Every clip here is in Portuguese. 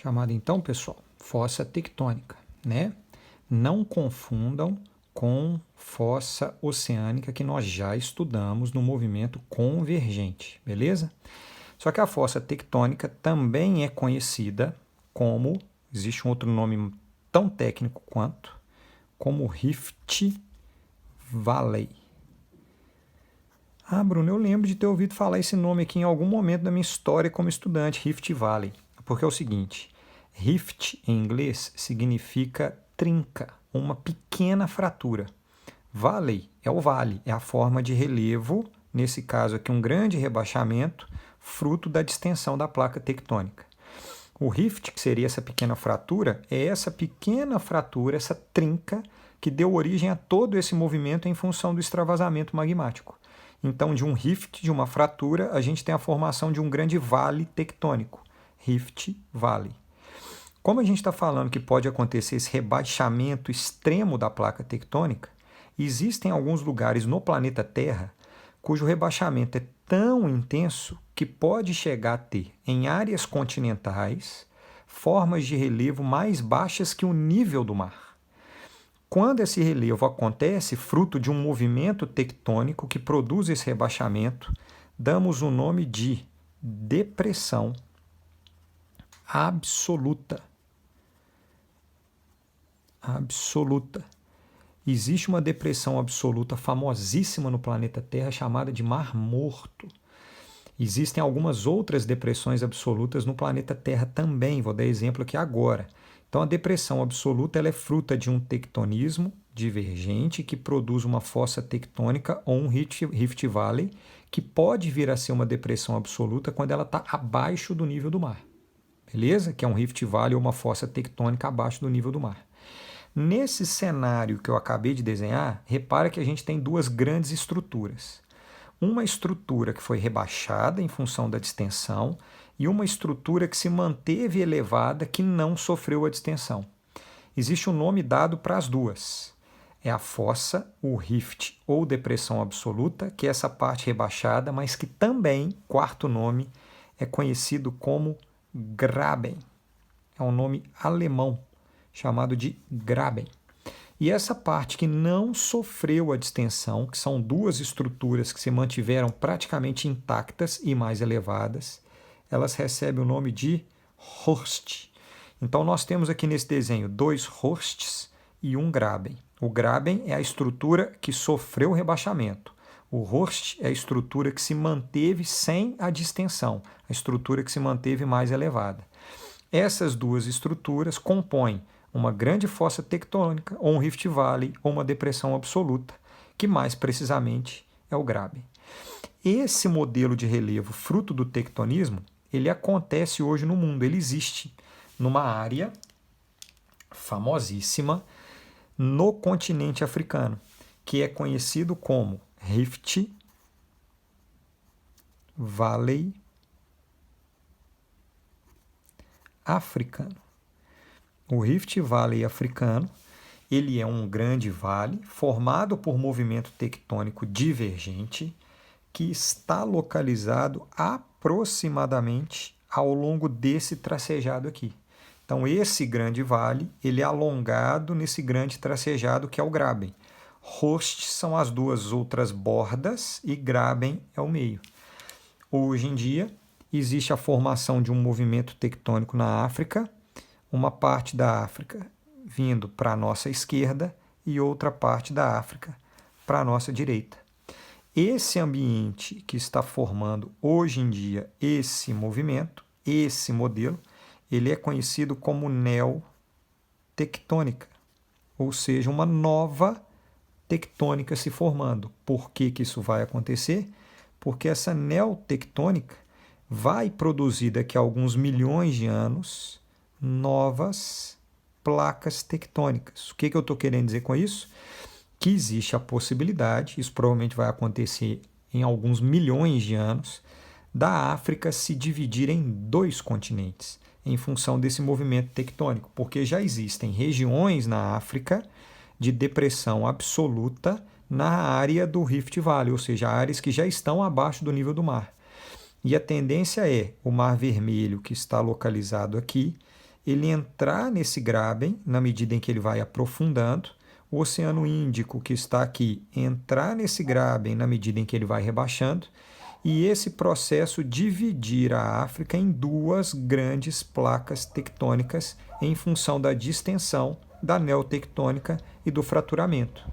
chamada então, pessoal, fossa tectônica, né? Não confundam com fossa oceânica que nós já estudamos no movimento convergente, beleza? Só que a fossa tectônica também é conhecida como, existe um outro nome tão técnico quanto, como Rift Valley. Ah, Bruno, eu lembro de ter ouvido falar esse nome aqui em algum momento da minha história como estudante, Rift Valley. Porque é o seguinte, rift em inglês significa trinca, uma pequena fratura. Valley é o vale, é a forma de relevo, nesse caso aqui um grande rebaixamento, fruto da distensão da placa tectônica. O rift, que seria essa pequena fratura, é essa pequena fratura, essa trinca, que deu origem a todo esse movimento em função do extravasamento magmático. Então, de um rift, de uma fratura, a gente tem a formação de um grande vale tectônico, Rift Valley. Como a gente está falando que pode acontecer esse rebaixamento extremo da placa tectônica, existem alguns lugares no planeta Terra cujo rebaixamento é tão intenso que pode chegar a ter, em áreas continentais, formas de relevo mais baixas que o nível do mar. Quando esse relevo acontece, fruto de um movimento tectônico que produz esse rebaixamento, damos o nome de depressão absoluta. Absoluta. Existe uma depressão absoluta famosíssima no planeta Terra chamada de Mar Morto. Existem algumas outras depressões absolutas no planeta Terra também, vou dar exemplo aqui agora. Então, a depressão absoluta ela é fruta de um tectonismo divergente que produz uma fossa tectônica ou um Rift Valley, que pode vir a ser uma depressão absoluta quando ela está abaixo do nível do mar. Beleza? Que é um Rift Valley ou uma fossa tectônica abaixo do nível do mar. Nesse cenário que eu acabei de desenhar, repara que a gente tem duas grandes estruturas. Uma estrutura que foi rebaixada em função da distensão e uma estrutura que se manteve elevada que não sofreu a distensão. Existe um nome dado para as duas. É a fossa, o rift ou depressão absoluta, que é essa parte rebaixada, mas que também, quarto nome, é conhecido como Graben. É um nome alemão chamado de Graben. E essa parte que não sofreu a distensão, que são duas estruturas que se mantiveram praticamente intactas e mais elevadas, elas recebem o nome de Horst. Então nós temos aqui nesse desenho dois Horsts e um Graben. O Graben é a estrutura que sofreu rebaixamento. O Horst é a estrutura que se manteve sem a distensão, a estrutura que se manteve mais elevada. Essas duas estruturas compõem uma grande fossa tectônica, ou um Rift Valley, ou uma depressão absoluta, que mais precisamente é o Graben. Esse modelo de relevo, fruto do tectonismo, ele acontece hoje no mundo, ele existe numa área famosíssima no continente africano, que é conhecido como Rift Valley africano. O Rift Valley africano, ele é um grande vale formado por movimento tectônico divergente que está localizado aproximadamente ao longo desse tracejado aqui. Então, esse grande vale, ele é alongado nesse grande tracejado que é o Graben. Horst são as duas outras bordas e Graben é o meio. Hoje em dia, existe a formação de um movimento tectônico na África, uma parte da África vindo para a nossa esquerda e outra parte da África para a nossa direita. Esse ambiente que está formando hoje em dia esse movimento, esse modelo, ele é conhecido como neotectônica, ou seja, uma nova tectônica se formando. Por que isso vai acontecer? Porque essa neotectônica vai produzir daqui a alguns milhões de anos novas placas tectônicas. O que eu estou querendo dizer com isso? Que existe a possibilidade, isso provavelmente vai acontecer em alguns milhões de anos, da África se dividir em dois continentes, em função desse movimento tectônico, porque já existem regiões na África de depressão absoluta na área do Rift Valley, ou seja, áreas que já estão abaixo do nível do mar. E a tendência é o Mar Vermelho, que está localizado aqui, ele entrar nesse Graben na medida em que ele vai aprofundando, o Oceano Índico, que está aqui, entrar nesse Graben na medida em que ele vai rebaixando, e esse processo dividir a África em duas grandes placas tectônicas em função da distensão, da neotectônica e do fraturamento.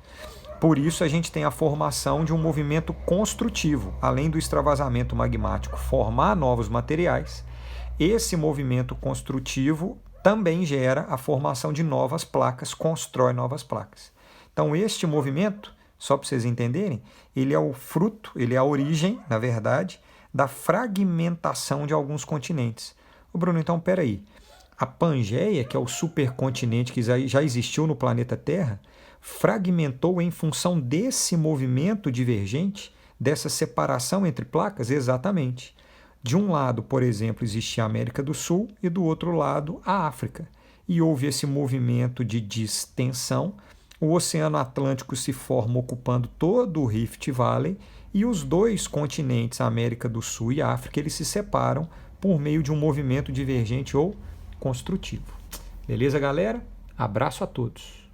Por isso a gente tem a formação de um movimento construtivo, além do extravasamento magmático formar novos materiais. Esse movimento construtivo também gera a formação de novas placas, constrói novas placas. Então este movimento, só para vocês entenderem, ele é o fruto, ele é a origem, na verdade, da fragmentação de alguns continentes. Ô Bruno, então peraí, a Pangeia, que é o supercontinente que já existiu no planeta Terra, fragmentou em função desse movimento divergente, dessa separação entre placas? Exatamente. De um lado, por exemplo, existia a América do Sul e do outro lado a África. E houve esse movimento de distensão, o Oceano Atlântico se forma ocupando todo o Rift Valley e os dois continentes, a América do Sul e a África, eles se separam por meio de um movimento divergente ou construtivo. Beleza, galera? Abraço a todos.